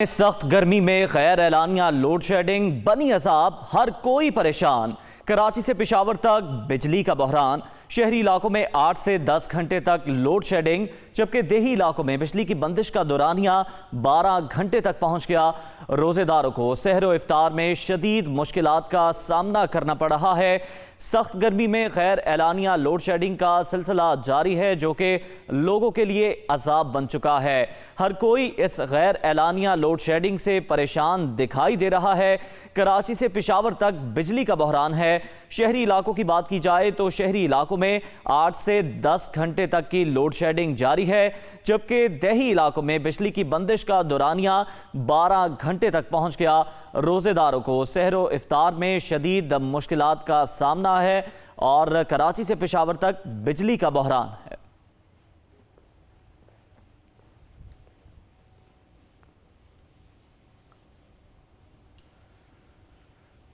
सख्त गर्मी में गैर एलानिया लोड शेडिंग बनी अजाब, हर कोई परेशान। कराची से पेशावर तक बिजली का बहरान, शहरी इलाकों में 8 से 10 घंटे तक लोड शेडिंग, जबकि देही इलाकों में बिजली की बंदिश का दौरानिया 12 घंटे तक पहुंच गया। रोजेदारों को सहर व इफ्तार में शदीद मुश्किलात का सामना करना पड़ रहा है। सख्त गर्मी में गैर एलानिया लोड शेडिंग का सिलसिला जारी है, जो कि लोगों के लिए अजाब बन चुका है। हर कोई इस गैर एलानिया लोड शेडिंग से परेशान दिखाई दे रहा है। कराची से पेशावर तक बिजली का बहरान है। शहरी इलाकों की बात की जाए तो शहरी इलाकों में 8 से 10 घंटे तक की लोड शेडिंग जारी है, जबकि देही इलाकों में बिजली की बंदिश का दौरानिया 12 घंटे तक पहुंच गया। रोजेदारों को सहर व इफ्तार में शदीद मुश्किलात का सामना है और कराची से पेशावर तक बिजली का बहरान है।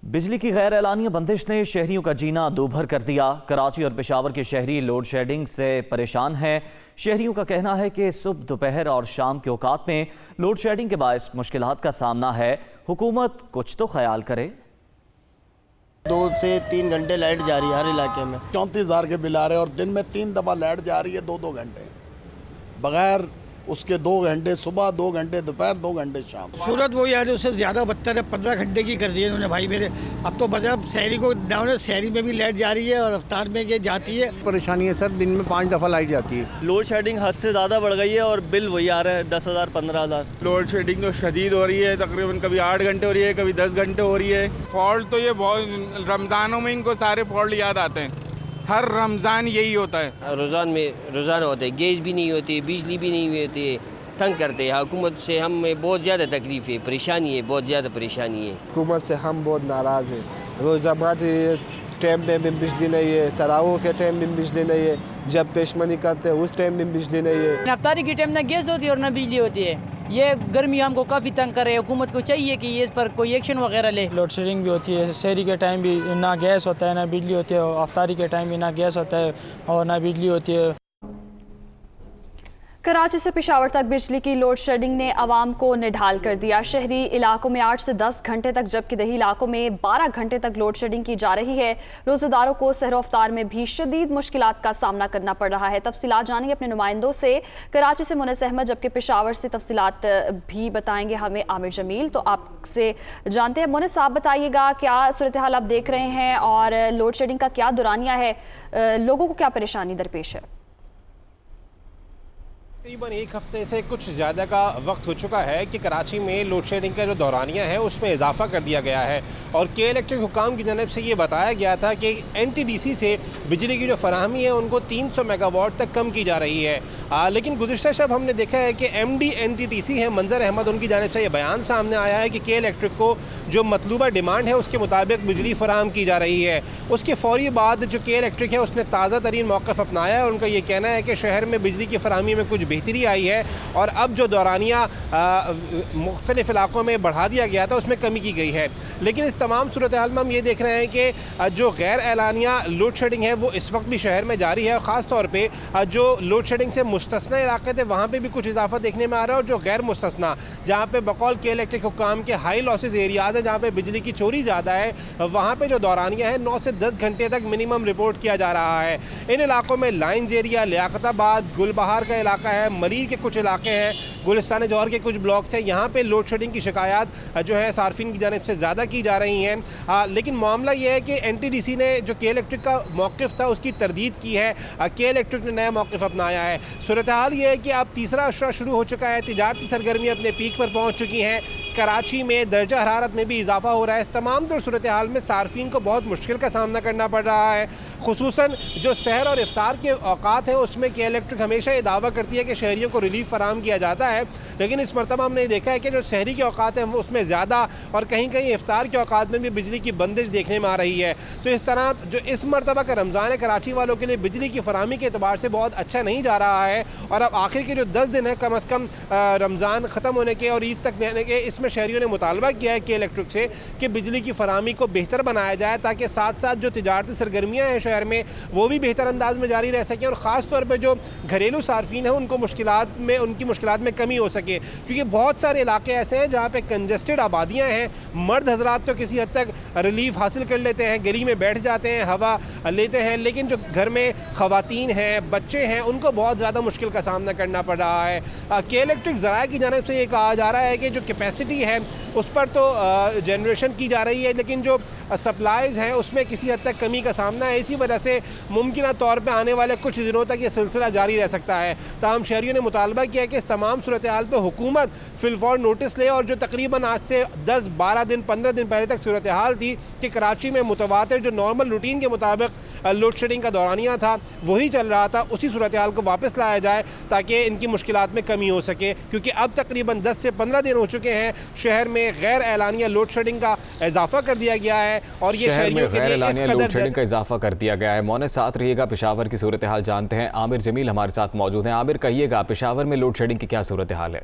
बिजली की गैर एलानिया बंदिश ने शहरियों का जीना दूभर कर दिया। कराची और पेशावर के शहरी लोड शेडिंग से परेशान हैं। शहरियों का कहना है कि सुबह, दोपहर और शाम के औकात में लोड शेडिंग के बायस मुश्किलात का सामना है। हुकूमत कुछ तो ख्याल करे। 2 से 3 घंटे लाइट जा रही है हर इलाके में। 34,000 के बिल आ रहे हैं और दिन में 3 दफ़ा लाइट जा रही है 2-2 घंटे, बगैर उसके 2 घंटे सुबह, 2 घंटे दोपहर, 2 घंटे शाम। सूरत वो यार उससे ज़्यादा बदतर है। 15 घंटे की कर दी है इन्होंने भाई मेरे। अब तो बजा शहरी को डाउन, शहरी में भी लाइट जा रही है और अफ्तार में ये जाती है। परेशानी है सर, दिन में 5 दफ़ा लाइट जाती है। लोड शेडिंग हद से ज़्यादा बढ़ गई है और बिल वही आ रहा है 10,000 15,000। लोड शेडिंग तो शदीद हो रही है, तकरीबन कभी 8 घंटे हो रही है, कभी 10 घंटे हो रही है। फॉल्ट तो ये बहुत रमज़ानों में इनको सारे फॉल्ट याद आते हैं। हर रमज़ान यही होता है। रोज़ाना होता है। गैस भी नहीं होती, बिजली भी नहीं होती है, तंग करते हैं। हुकूमत से हमें बहुत ज़्यादा तकलीफ़ है, परेशानी है, बहुत ज़्यादा परेशानी है। हुकूमत से हम बहुत नाराज़ हैं। रोज़ाना टाइम पे भी बिजली नहीं है, तरावों के टाइम भी बिजली नहीं है, जब पेशमनी करते हैं उस टाइम भी बिजली नहीं है। अफ्तारी के टाइम ना गैस होती है और ना बिजली होती है। ये गर्मी हमको काफ़ी तंग कर रही है। हुकूमत को चाहिए कि ये इस पर कोई एक्शन वगैरह ले। लोड शेडिंग भी होती है, शहरी के टाइम भी ना गैस होता है ना बिजली होती है, और अफ्तारी के टाइम भी ना गैस होता है और ना बिजली होती है। कराची से पेशावर तक बिजली की लोड शेडिंग ने आवाम को निढाल कर दिया। शहरी इलाकों में 8 से 10 घंटे तक, जबकि देही इलाकों में 12 घंटे तक लोड शेडिंग की जा रही है। रोजेदारों को सहर अफ्तार में भी शदीद मुश्किलात का सामना करना पड़ रहा है। तफसीलात जानेंगे अपने नुमाइंदों से। कराची से मुनस अहमद, जबकि पेशावर से तफसीलात भी बताएंगे हमें आमिर जमील। तो आपसे जानते हैं मुनस, आप बताइएगा क्या सूरत हाल आप देख रहे हैं और लोड शेडिंग का क्या दौरानिया है, लोगों को क्या परेशानी दरपेश है? तकरीबन 1 हफ्ते से कुछ ज़्यादा का वक्त हो चुका है कि कराची में लोड शेडिंग का जो दौरानिया है उसमें इजाफा कर दिया गया है और के इलेक्ट्रिक हुकाम की जानब से ये बताया गया था कि NTDC से बिजली की जो फराहमी है उनको 300 मेगावाट तक कम की जा रही है। लेकिन गुज़िश्ता शब हमने देखा है कि MD NTDC है मंजर अहमद, उनकी जानब से ये बयान सामने आया है कि के इलेक्ट्रिक को जो मतलूबा डिमांड है उसके मुताबिक बिजली फराहम की जा रही है। उसके फ़ौरी बाद जो के इलेक्ट्रिक है उसने ताज़ा तरीन मौक़िफ़ अपनाया है। उनका ये कहना है कि शहर में बिजली की फराहमी में कुछ बेहतरी आई है और अब जो दौरानिया मुख्तलिफ इलाकों में बढ़ा दिया गया था उसमें कमी की गई है। लेकिन इस तमाम सूरत हाल में हम ये देख रहे हैं कि जो गैर एलानिया लोड शेडिंग है वो इस वक्त भी शहर में जारी है। ख़ास तौर पे जो लोड शेडिंग से मुस्तस्ना इलाके थे वहाँ पे भी कुछ इजाफा देखने में आ रहा है और जो गैर मुस्तस्ना, जहाँ पे बकौल के इलेक्ट्रिक हुकाम के हाई लॉसेज एरियाज़ हैं, जहाँ पे बिजली की चोरी ज़्यादा है, वहाँ पे जो दौरानिया है 9 से 10 घंटे तक मिनिमम रिपोर्ट किया जा रहा है। इन इलाकों में लाइंस एरिया, लियाकताबाद, गुलबहार का इलाका है, मरीज के कुछ इलाके हैं, गुलिस्तान जौहर के कुछ ब्लॉक्स हैं, यहाँ पे लोड शेडिंग की शिकायत जो है सार्फिन की जानिब से ज़्यादा की जा रही हैं। लेकिन मामला ये है कि NTDC ने जो के इलेक्ट्रिक का मौक़िफ़ था उसकी तरदीद की है। के इलेक्ट्रिक ने नया मौक़िफ़ अपनाया है। सूरत हाल ये है कि अब तीसरा अशरा शुरू हो चुका है, तिजारती सरगर्मियाँ अपने पीक पर पहुँच चुकी हैं। कराची में दर्जा हरारत में भी इजाफा हो रहा है। इस तमाम तर सूरत हाल में सार्फिन को बहुत मुश्किल का सामना करना पड़ रहा है। खुसूसन जो सहर और इफ्तार के औकात हैं उसमें के इलेक्ट्रिक हमेशा ये दावा करती है कि शहरियों को रिलीफ फराहम किया जाता है, लेकिन इस मरतबा हमने देखा है कि जो शहरी के औकात हैं उसमें ज़्यादा और कहीं कहीं इफ्तार के औकात में भी बिजली की बंदिश देखने में आ रही है। तो इस तरह जो इस मरतबा का रमज़ान है कराची वालों के लिए बिजली की फराहमी के अतबार से बहुत अच्छा नहीं जा रहा है और अब आखिर के जो 10 दिन है कम अज़ कम रमज़ान ख़त्म होने के और ईद तक रहने के, इसमें जिसमें शहरियों ने मुतालबा किया है के इलेक्ट्रिक से कि बिजली की फराहमी को बेहतर बनाया जाए ताकि साथ साथ जो तिजारती सरगर्मियाँ हैं शहर में वो भी बेहतर अंदाज में जारी रह सकें और ख़ास तौर पर जो घरेलू सार्फिन हैं उनकी मुश्किलात में कमी हो सके, क्योंकि बहुत सारे इलाके ऐसे हैं जहाँ पे कंजस्टेड आबादियाँ हैं। मर्द हजरात तो किसी हद तक रिलीफ हासिल कर लेते हैं, गली में बैठ जाते हैं, हवा लेते हैं, लेकिन जो घर में ख़वातीन हैं, बच्चे हैं, उनको बहुत ज़्यादा मुश्किल का सामना करना पड़ रहा है। के इलेक्ट्रिक ज़राए की जानिब से ये कहा जा रहा है कि जो कैपेसिटी है उस पर तो जनरेशन की जा रही है, लेकिन जो सप्लाईज़ हैं उसमें किसी हद तक कमी का सामना है। इसी वजह से मुमकिन तौर पर आने वाले कुछ दिनों तक ये सिलसिला जारी रह सकता है। ताहम शहरियों ने मुतालबा किया कि इस तमाम सूरत हाल पर हुकूमत फिलफौर नोटिस ले, और जो तकरीबन आज से 10, 12 दिन, 15 दिन पहले तक सूरत हाल थी कि कराची में मुतवातिर जो नॉर्मल रूटीन के मुताबिक लोड शेडिंग का दौरानिया था वही चल रहा था, उसी सूरत हाल को वापस लाया जाए ताकि इनकी मुश्किलात में कमी हो सके, क्योंकि अब तकरीबन 10 से 15 दिन हो चुके हैं शहर में गैर एलानिया लोड शेडिंग का इजाफा कर दिया गया है और ये शहरियों के लिए इस कदर लोड शेडिंग का इजाफा कर दिया गया है। मौने साथ रहिएगा, पेशावर की सूरत हाल जानते हैं। आमिर जमील हमारे साथ मौजूद हैं। आमिर, कहिएगा पेशावर में लोड शेडिंग की क्या सूरत हाल है?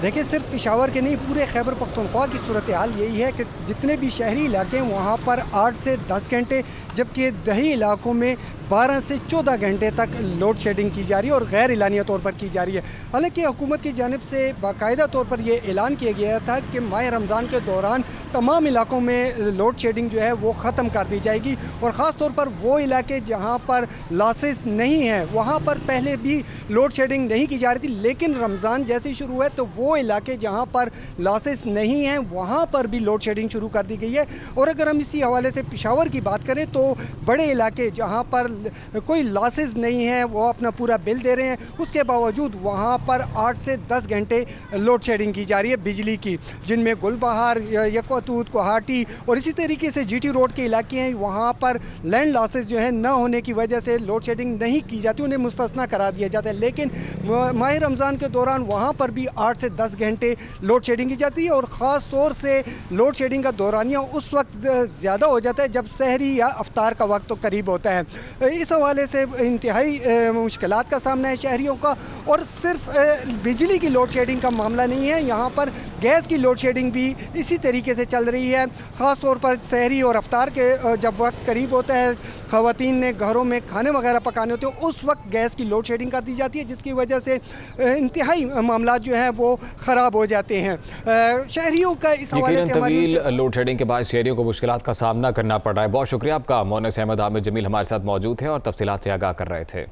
देखिए, सिर्फ पेशावर के नहीं, पूरे खैबर पख्तूनख्वा की सूरत हाल यही है कि जितने भी शहरी इलाके हैं वहाँ पर 8 से 10 घंटे, जबकि दही इलाकों में 12 से 14 घंटे तक लोड शेडिंग की जा रही है और गैर एलानिया तौर पर की जा रही है। हालांकि हुकूमत की जानिब से बाकायदा तौर पर यह ऐलान किया गया था कि माह रमज़ान के दौरान तमाम इलाकों में लोड शेडिंग जो है वो ख़त्म कर दी जाएगी, और ख़ास तौर पर वो इलाके जहाँ पर लॉसेस नहीं हैं वहाँ पर पहले भी लोड शेडिंग नहीं की जा रही थी, लेकिन रमज़ान जैसे ही शुरू हुआ तो वो इलाके जहाँ पर लॉसेस नहीं हैं वहाँ पर भी लोड शेडिंग शुरू कर दी गई है। और अगर हम इसी हवाले से पेशावर की बात करें तो बड़े इलाके जहाँ पर कोई लॉसेस नहीं है वो अपना पूरा बिल दे रहे हैं, उसके बावजूद वहाँ पर 8 से 10 घंटे लोड शेडिंग की जा रही है बिजली की, जिनमें गुलबहार, यकवतूत, कोहाटी और इसी तरीके से GT रोड के इलाके हैं। वहाँ पर लैंड लॉसेस जो है न होने की वजह से लोड शेडिंग नहीं की जाती, उन्हें मुस्तस्ना करा दिया जाता है, लेकिन माह रमज़ान के दौरान वहाँ पर भी 8 से 10 घंटे लोड शेडिंग की जाती है। और ख़ास तौर से लोड शेडिंग का दौरानिया उस वक्त ज़्यादा हो जाता है जब सहरी या अफ्तार का वक्त तो करीब होता है। इस हवाले से इंतहाई मुश्किलात का सामना है शहरियों का। और सिर्फ बिजली की लोड शेडिंग का मामला नहीं है, यहाँ पर गैस की लोड शेडिंग भी इसी तरीके से चल रही है। ख़ास तौर पर सहरी और अफ्तार के जब वक्त करीब होता है, ख़वातीन ने घरों में खाने वगैरह पकाने होते हैं, उस वक्त गैस की लोड शेडिंग कर दी जाती है, जिसकी वजह से इंतहाई मामला जो है वो ख़राब हो जाते हैं। शहरियों का इस हवाले से तवील लोड शेडिंग के बाद शहरियों को मुश्किलात का सामना करना पड़ रहा है। बहुत शुक्रिया आपका मोनस अहमद। आमिर जमील हमारे साथ मौजूद है और तफसीलात से आगाह कर रहे थे।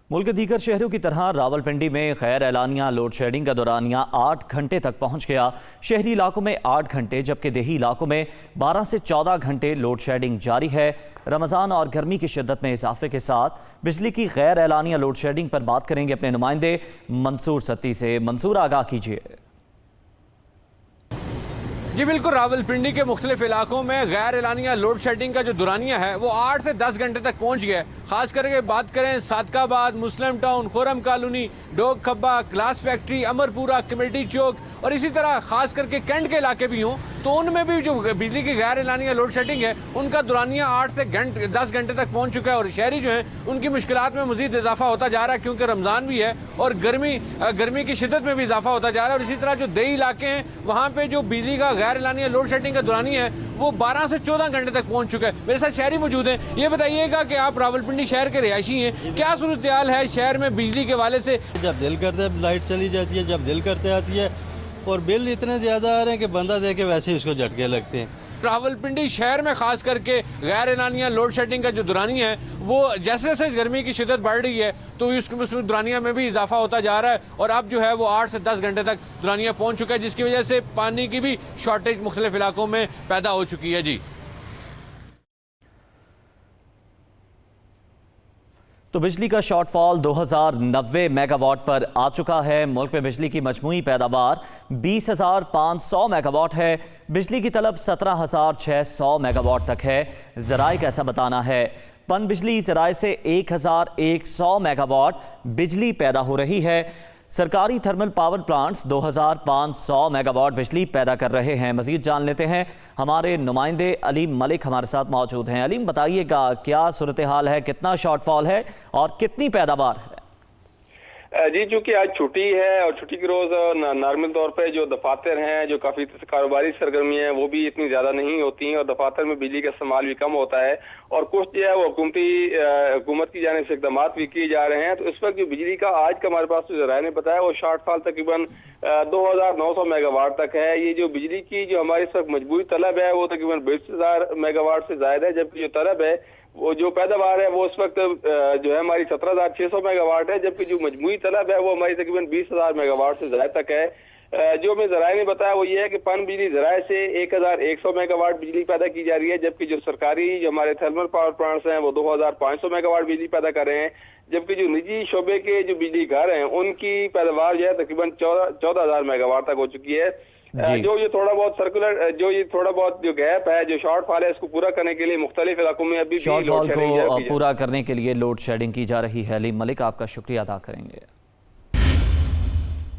मुल्क के दीगर शहरों की तरह रावलपिंडी में गैर एलानिया लोड शेडिंग का दौरानिया 8 घंटे तक पहुंच गया। शहरी इलाकों में 8 घंटे जबकि देही इलाकों में 12 से 14 घंटे लोड शेडिंग जारी है। रमज़ान और गर्मी की शिद्दत में इजाफे के साथ बिजली की गैर एलानिया लोड शेडिंग पर बात करेंगे अपने नुमाइंदे मंसूर सत्ती से। मंसूर, आगाह कीजिए। जी बिल्कुल, रावलपिंडी के मुख्तलिफ इलाकों में गैर एलानिया लोड शेडिंग का जो दुरानिया है वो 8 से 10 घंटे तक पहुंच गया है। खास करके बात करें Sadiqabad, Muslim town, Khurram colony, Dogh Khabba, glass factory, Amarpura, committee chowk और इसी तरह खास करके कैंट के इलाके भी हों तो उनमें भी जो बिजली की गैर एलानिया लोड शेडिंग है उनका दुरानिया 8 से 10 घंटे तक पहुंच चुका है। और शहरी जो हैं उनकी मुश्किलात में मजीद इजाफा होता जा रहा है, क्योंकि रमज़ान भी है और गर्मी की शिद्दत में भी इजाफा होता जा रहा है। और इसी तरह जो देही इलाके हैं वहाँ पर जो बिजली का गैर एलानिया लोड शेडिंग का दुरानिया है वो 12 से 14 घंटे तक पहुँच चुका है। मेरे साथ शहरी मौजूद हैं। ये बताइएगा कि आप रावलपिंडी शहर के रिहायशी हैं, क्या सूरत हाल है शहर में बिजली के वाले से? जब दिल करता है लाइट चली जाती है, जब दिल करते आती है, और बिल इतने ज़्यादा आ रहे हैं कि बंदा दे के वैसे ही उसको झटके लगते हैं। रावलपिंडी शहर में खास करके गैर एलानिया लोड शेडिंग का जो दुरानिया है वो जैसे जैसे गर्मी की शिद्दत बढ़ रही है तो उसमें दुरानिया में भी इजाफा होता जा रहा है और अब जो है वो 8 से 10 घंटे तक दुरानिया पहुंच चुका है, जिसकी वजह से पानी की भी शॉर्टेज मुख्तलिफ इलाकों में पैदा हो चुकी है। जी तो बिजली का शॉर्टफॉल 2090 मेगावाट पर आ चुका है। मुल्क में बिजली की मजमूई पैदावार 20,500 मेगावाट है। बिजली की तलब 17,600 मेगावाट तक है। ज़राए का ऐसा बताना है। पन बिजली ज़राए से 1,100 मेगावाट बिजली पैदा हो रही है। सरकारी थर्मल पावर प्लांट्स 2,500 मेगावाट बिजली पैदा कर रहे हैं। मजीद जान लेते हैं, हमारे नुमाइंदे अलीम मलिक हमारे साथ मौजूद हैं। अलीम, बताइएगा क्या सूरत हाल है, कितना शॉर्टफॉल है और कितनी पैदावार है? जी, चूंकि आज छुट्टी है और छुट्टी के रोज नॉर्मल तौर पे जो दफातर हैं, जो काफी कारोबारी सरगर्मियां हैं, वो भी इतनी ज्यादा नहीं होती हैं और दफातर में बिजली का इस्तेमाल भी कम होता है और कुछ जो है वो हुकूमत की जानिब से इकदाम भी किए जा रहे हैं। तो इस वक्त जो बिजली का आज का हमारे पास जो जराये ने बताया वो शॉर्टफॉल तकरीबन 2900 मेगावाट तक है। ये जो बिजली की जो हमारी इस वक्त मजबूरी तलब है वो तकरीबन 20,000 मेगावाट से ज्यादा है, जबकि जो तलब है वो जो पैदावार है वो इस वक्त जो है हमारी 17,600 मेगावाट है, जबकि जो मजमूई तलब है वो हमारी तकरीबन 20,000 मेगावाट से ज्यादा तक है। जो मैं जराये ने बताया वो ये है कि पन बिजली जराये से 1,100 मेगावाट बिजली पैदा की जा रही है, जबकि जो सरकारी जो हमारे थर्मल पावर प्लांट्स हैं वो 2,500 मेगावाट बिजली पैदा कर रहे हैं, जबकि जो निजी शोबे के जो बिजली घर हैं उनकी पैदावार जो है तकरीबन 14,000 मेगावाट तक हो चुकी है। जो ये थोड़ा बहुत जो गैप है, जो शॉर्टफॉल है, इसको पूरा करने के लिए मुख्तलिफ इलाकों में अभी शॉर्टफॉल को पूरा करने के लिए लोड शेडिंग की जा रही है। अली मलिक, आपका शुक्रिया अदा करेंगे।